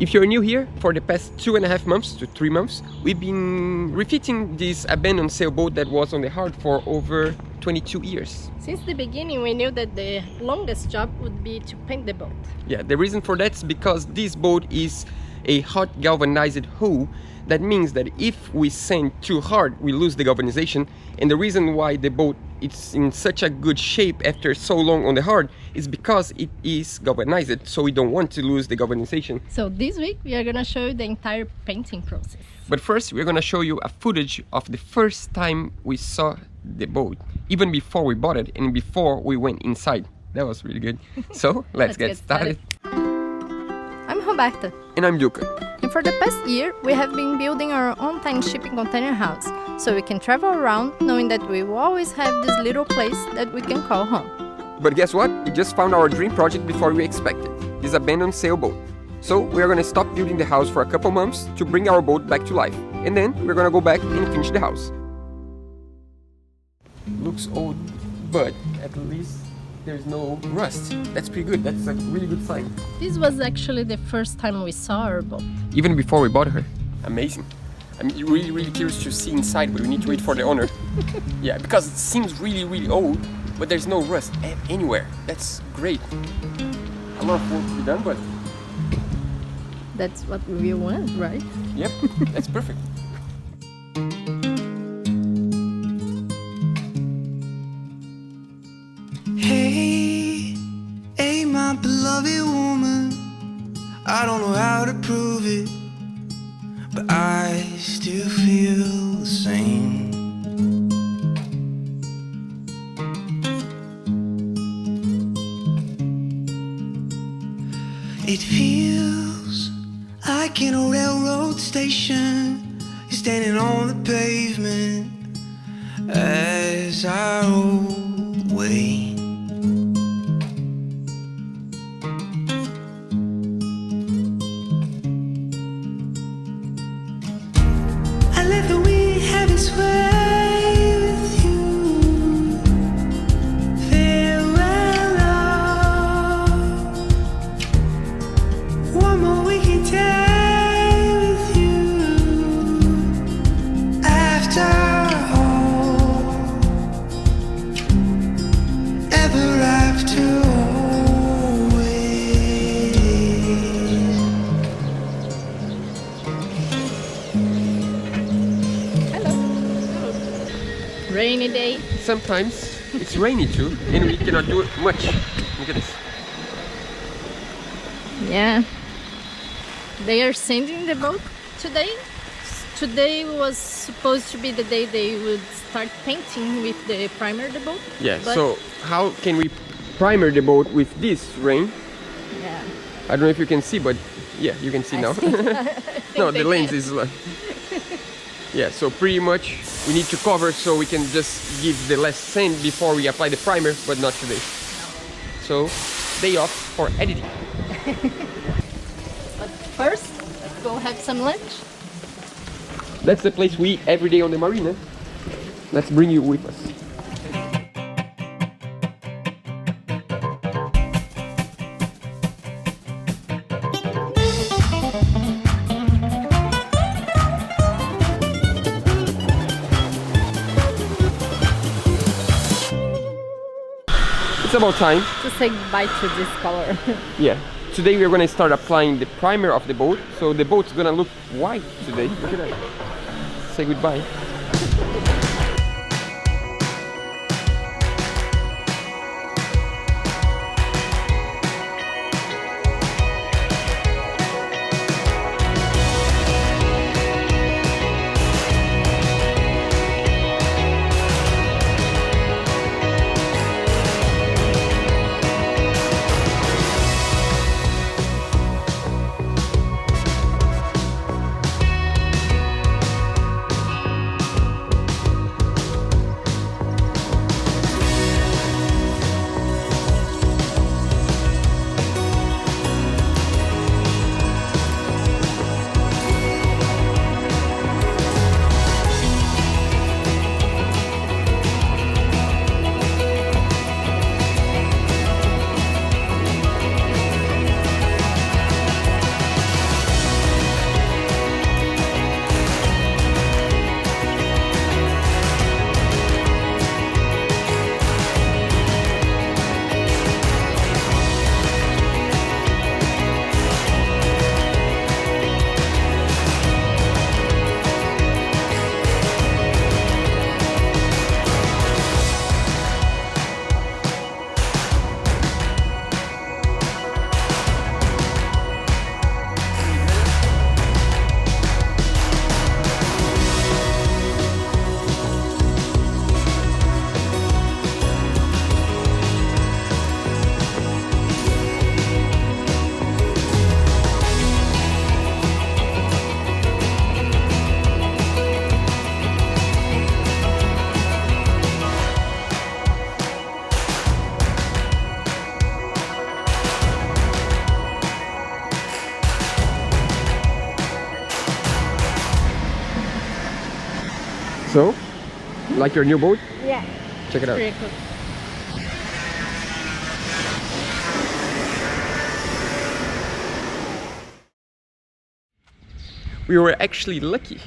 If you're new here, for the past 2.5 months to 3 months, we've been refitting this abandoned sailboat that was on the hard for over 22 years. Since the beginning, we knew that the longest job would be to paint the boat. Yeah, the reason for that is because this boat is a hot galvanized hull. That means that if we sand too hard, we lose the galvanization. And the reason why the boat is in such a good shape after so long on the hard is because it is galvanized, so we don't want to lose the galvanization. So this week we are gonna show you the entire painting process. But first we're gonna show you a footage of the first time we saw the boat, even before we bought it and before we went inside. That was really good. So let's get started. I'm Roberta. And I'm Luca. And for the past year, we have been building our own tiny shipping container house, so we can travel around knowing that we will always have this little place that we can call home. But guess what? We just found our dream project before we expected, this abandoned sailboat. So we are gonna stop building the house for a couple months to bring our boat back to life. And then we're gonna go back and finish the house. Looks old, but at least there's no rust. That's pretty good. That's a really good sign. This was actually the first time we saw our boat. Even before we bought her. Amazing. I'm really curious to see inside, but we need to wait for the owner. Yeah, because it seems really old, but there's no rust anywhere. That's great. A lot of work to be done, but... That's what we want, right? Yep, that's perfect. Hey, my beloved woman, I don't know how to prove it, but I still feel the same. It feels like in a railroad station, you're standing on the pavement as I roll away. Rainy day. Sometimes it's rainy too, and we cannot do it much. Look at this. Yeah. They are sanding the boat today. Today was supposed to be the day they would start painting with the primer the boat. Yeah, so how can we primer the boat with this rain? Yeah. I don't know if you can see, but yeah, you can see now. No, the lens is like... Yeah, so pretty much we need to cover so we can just give the last sand before we apply the primer, but not today. So, day off for editing. But first, let's go have some lunch. That's the place we eat every day on the marina. Let's bring you with us. It's about time to say goodbye to this color. Yeah, today we're gonna start applying the primer of the boat, so the boat's gonna look white today. Look at that. Say goodbye. So, like your new boat? Yeah. Check it out. Pretty cool. We were actually lucky.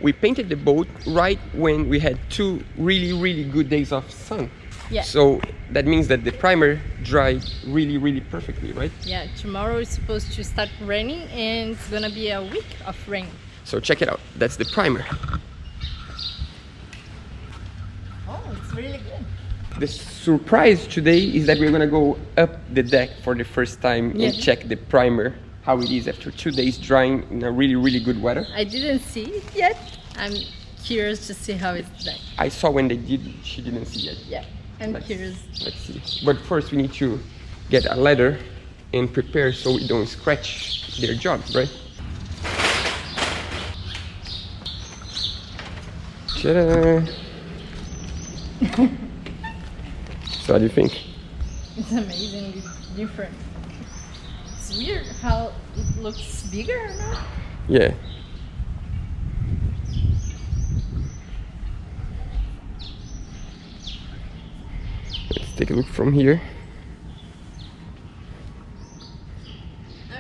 We painted the boat right when we had 2 really good days of sun. Yeah. So that means that the primer dried really perfectly, right? Yeah, tomorrow is supposed to start raining and it's gonna be a week of rain. So check it out. That's the primer. Oh, it's really good. The surprise today is that we're gonna go up the deck for the first time Yeah. and check the primer, how it is after 2 days drying in a really good weather. I didn't see it yet. I'm curious to see how it's like. I saw when they did, she didn't see yet. Yeah, I'm curious. Let's see. But first we need to get a ladder and prepare so we don't scratch their job, right? Ta-da! So how do you think? It's amazing, it's different. It's weird how it looks bigger now. Yeah. Let's take a look from here. Now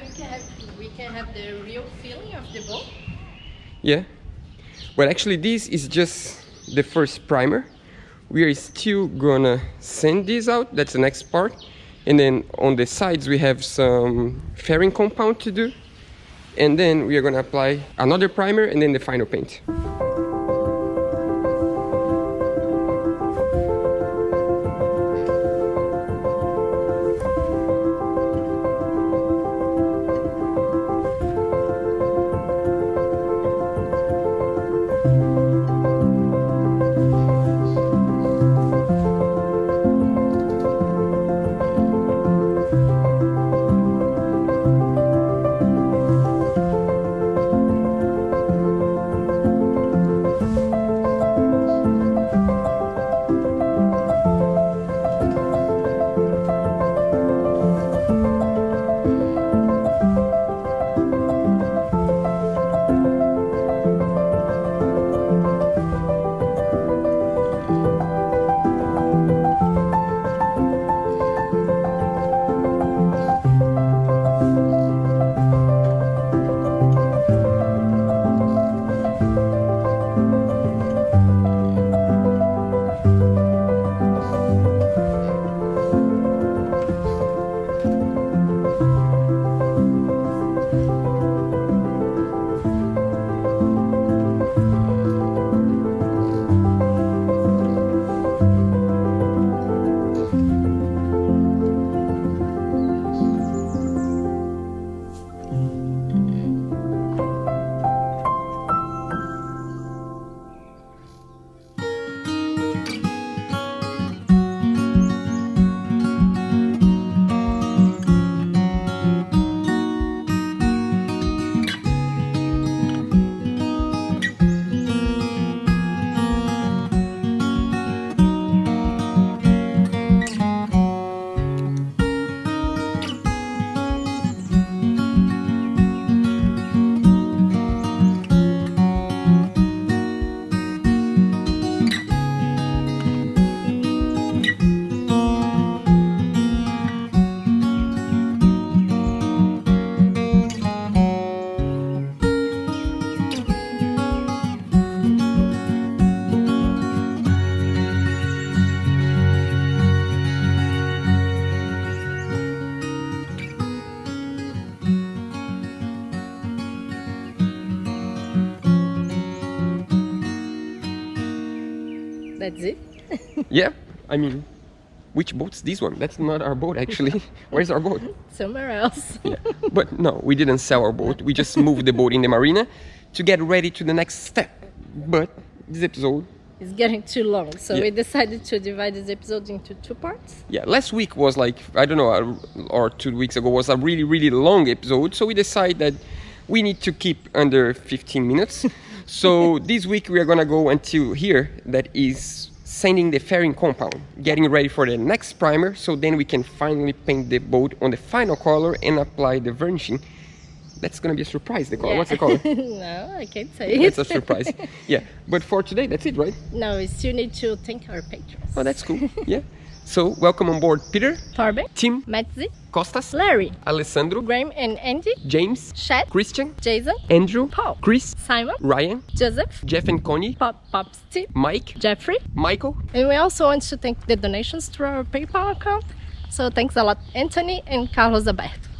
we can have the real feeling of the boat. Yeah. But actually this is just the first primer. We are still gonna sand this out, that's the next part. And then on the sides we have some fairing compound to do. And then we are gonna apply another primer and then the final paint. That's it. Yeah, I mean, which boat's this one? That's not our boat actually. Where's our boat? Somewhere else. Yeah. But no, we didn't sell our boat. We just moved the boat in the marina to get ready to the next step. But this episode... It's getting too long, so Yeah. we decided to divide this episode into 2 parts. Yeah, last week was like, I don't know, or 2 weeks ago was a really long episode. So we decided that we need to keep under 15 minutes. So this week we are gonna go until here, that is sanding the fairing compound, getting ready for the next primer, so then we can finally paint the boat on the final color and apply the varnishing That's gonna be a surprise, the color. What's the color? No, I can't say It's it. a surprise. Yeah, but for today, that's it, right? No, we still need to thank our patrons. Oh, that's cool. Yeah. So, welcome on board Peter, Torben, Tim, Metzi, Costas, Larry, Alessandro, Graham and Andy, James, Chad, Christian, Jason, Andrew, Paul, Chris, Simon, Ryan, Joseph, Jeff and Connie, Pop Steve, Mike, Jeffrey. Michael. And we also want to thank the donations to our PayPal account. So thanks a lot, Anthony and Carlos Alberto.